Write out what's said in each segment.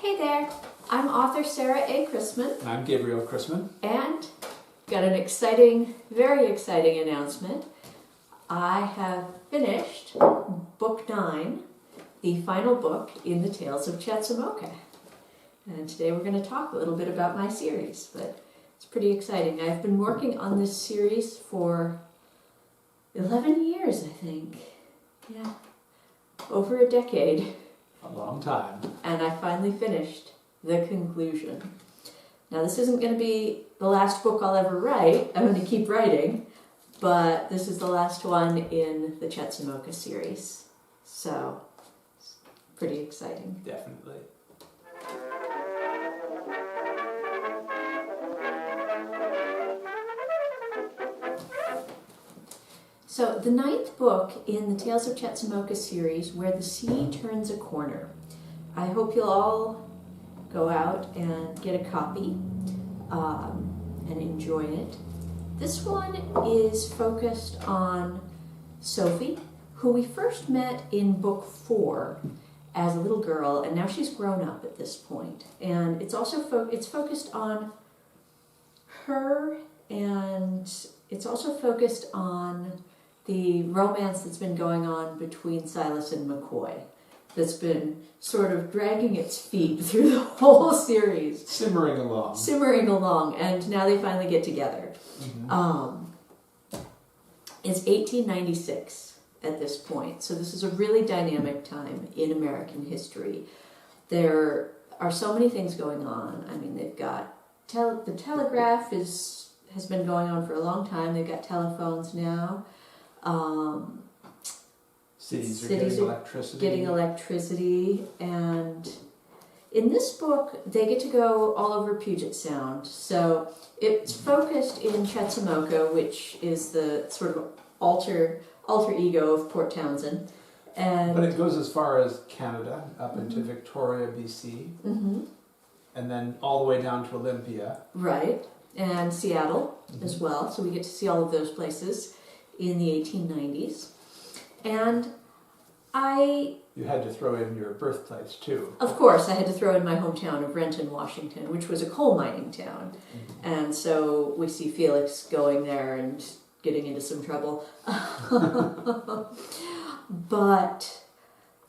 Hey there, I'm author Sarah A. Chrisman. And I'm Gabriel Chrisman. And got an exciting, very exciting announcement. I have finished book 9, the final book in the Tales of Chetzemoka. And today we're going to talk a little bit about my series, but it's pretty exciting. I've been working on this series for 11 years, I think. Yeah, over a decade. A long time. And I finally finished the conclusion. Now this isn't going to be the last book I'll ever write. I'm going to keep writing, but this is the last one in the Chetzemoka series. So, it's pretty exciting. Definitely. So, the 9th book in the Tales of Chetzemoka series, Where the Sea Turns a Corner. I hope you'll all go out and get a copy and enjoy it. This one is focused on Sophie, who we first met in book 4 as a little girl, and now she's grown up at this point. And it's also it's focused on her, and it's also focused on the romance that's been going on between Silas and McCoy, that's been sort of dragging its feet through the whole series. Simmering along, and now they finally get together. Mm-hmm. It's 1896 at this point, so this is a really dynamic time in American history. There are so many things going on. I mean, they've got the telegraph has been going on for a long time. They've got telephones now. Cities are getting electricity, and in this book they get to go all over Puget Sound. So it's focused in Chetzemoka, which is the sort of alter ego of Port Townsend. But it goes as far as Canada, up into Victoria, BC, and then all the way down to Olympia. Right, and Seattle as well. So we get to see all of those places in the 1890s. And You had to throw in your birthplace too. Of course, I had to throw in my hometown of Renton, Washington, which was a coal mining town. And so we see Felix going there and getting into some trouble. But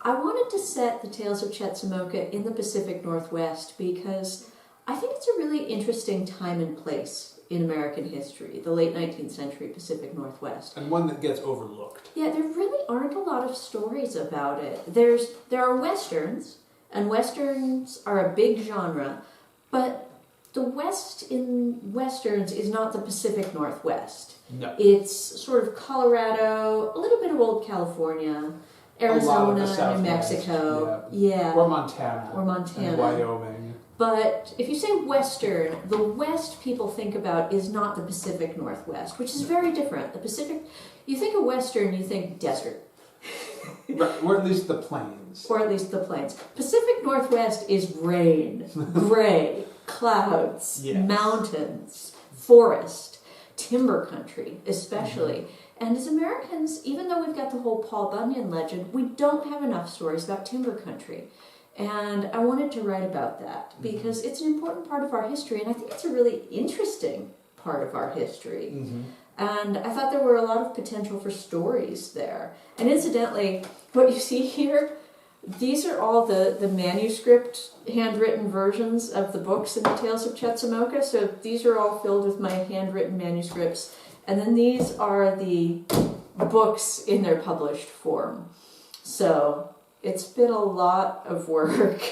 I wanted to set the Tales of Chetzemoka in the Pacific Northwest because I think it's a really interesting time and place in American history, the late 19th century Pacific Northwest. And one that gets overlooked. Yeah, there really aren't a lot of stories about it. There are Westerns, and Westerns are a big genre, but the West in Westerns is not the Pacific Northwest. No. It's sort of Colorado, a little bit of old California, Arizona, New Mexico. Yeah. Or Montana. And Wyoming. But if you say Western, the West people think about is not the Pacific Northwest, which is very different. The Pacific, you think of Western, you think desert. Right, or at least the plains. Pacific Northwest is rain, gray, clouds, yes. Mountains, forest, timber country, especially. And as Americans, even though we've got the whole Paul Bunyan legend, we don't have enough stories about timber country. And I wanted to write about that because it's an important part of our history, and I think it's a really interesting part of our history. And I thought there were a lot of potential for stories there. And incidentally, what you see here, these are all the manuscript, handwritten versions of the books in the Tales of Chetzemoka. So these are all filled with my handwritten manuscripts. And then these are the books in their published form. So it's been a lot of work.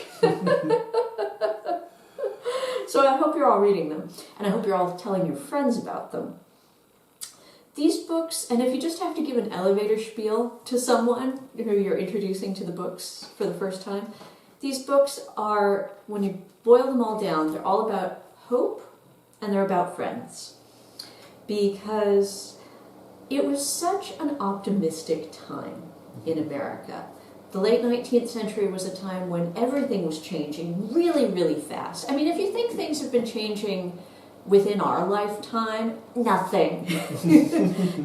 So I hope you're all reading them, and I hope you're all telling your friends about them. These books, and if you just have to give an elevator spiel to someone who you're introducing to the books for the first time, these books are, when you boil them all down, they're all about hope, and they're about friends. Because it was such an optimistic time in America. The late 19th century was a time when everything was changing really, really fast. I mean, if you think things have been changing within our lifetime, nothing.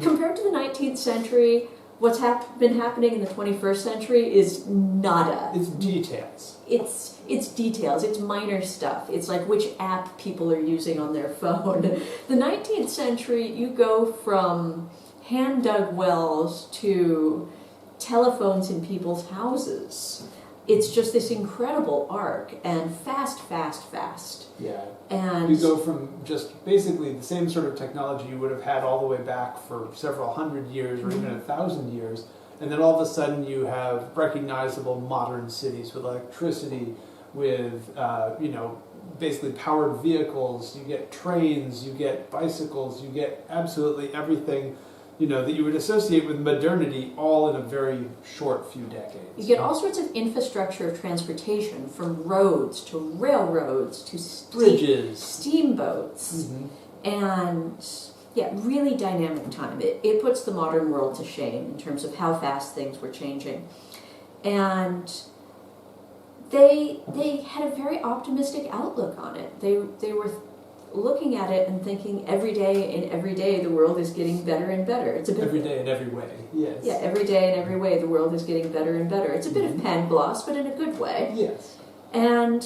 Compared to the 19th century, what's been happening in the 21st century is nada. It's details. It's details. It's minor stuff. It's like which app people are using on their phone. The 19th century, you go from hand-dug wells to telephones in people's houses. It's just this incredible arc, and fast. Yeah. And you go from just basically the same sort of technology you would have had all the way back for several hundred years or even 1,000 years, and then all of a sudden you have recognizable modern cities with electricity, with basically powered vehicles. You get trains, you get bicycles, you get absolutely everything that you would associate with modernity, all in a very short few decades. You get all sorts of infrastructure of transportation, from roads to railroads to bridges, steamboats, and yeah, really dynamic time. It puts the modern world to shame in terms of how fast things were changing. And they had a very optimistic outlook on it. They were looking at it and thinking every day the world is getting better and better. It's a bit every day in every way. Yes. Yeah, every day in every way the world is getting better and better. It's a bit of Pangloss, but in a good way. Yes. And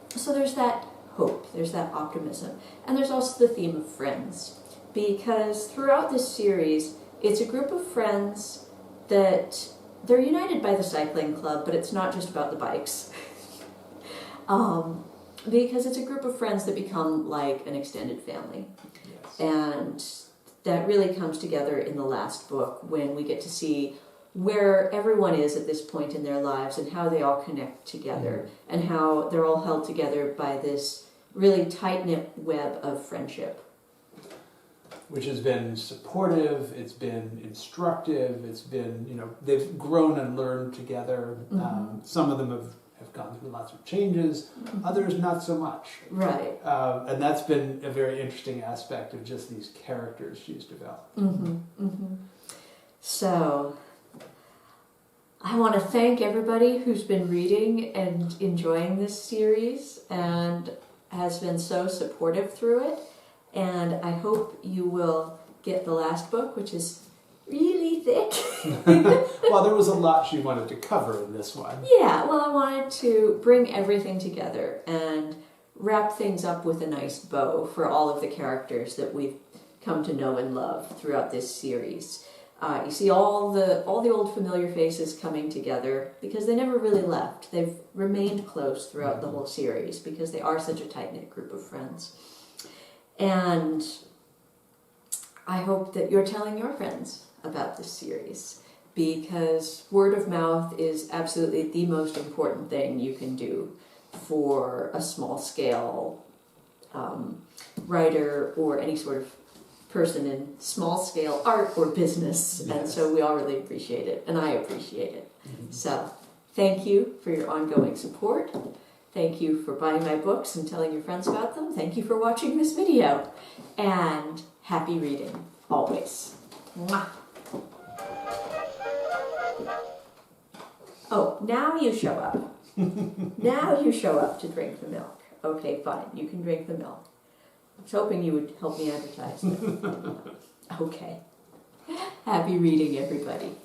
so there's that hope, there's that optimism, and there's also the theme of friends, because throughout this series it's a group of friends that they're united by the cycling club, but it's not just about the bikes. Because it's a group of friends that become like an extended family. Yes. And that really comes together in the last book, when we get to see where everyone is at this point in their lives and how they all connect together, and how they're all held together by this really tight-knit web of friendship. Which has been supportive, it's been instructive, it's been, they've grown and learned together. Some of them have gone through lots of changes, others not so much. Right. And that's been a very interesting aspect of just these characters she's developed. So, I want to thank everybody who's been reading and enjoying this series and has been so supportive through it. And I hope you will get the last book, which is really thick. Well, there was a lot she wanted to cover in this one. Yeah, well, I wanted to bring everything together and wrap things up with a nice bow for all of the characters that we've come to know and love throughout this series. You see all the old familiar faces coming together because they never really left. They've remained close throughout the whole series because they are such a tight-knit group of friends. And I hope that you're telling your friends about this series, because word of mouth is absolutely the most important thing you can do for a small-scale writer or any sort of person in small-scale art or business. Yes. And so we all really appreciate it, and I appreciate it. So thank you for your ongoing support. Thank you for buying my books and telling your friends about them. Thank you for watching this video. And happy reading, always. Mwah. Oh, now you show up. Now you show up to drink the milk. Okay, fine. You can drink the milk. I was hoping you would help me advertise it. Okay. Happy reading, everybody.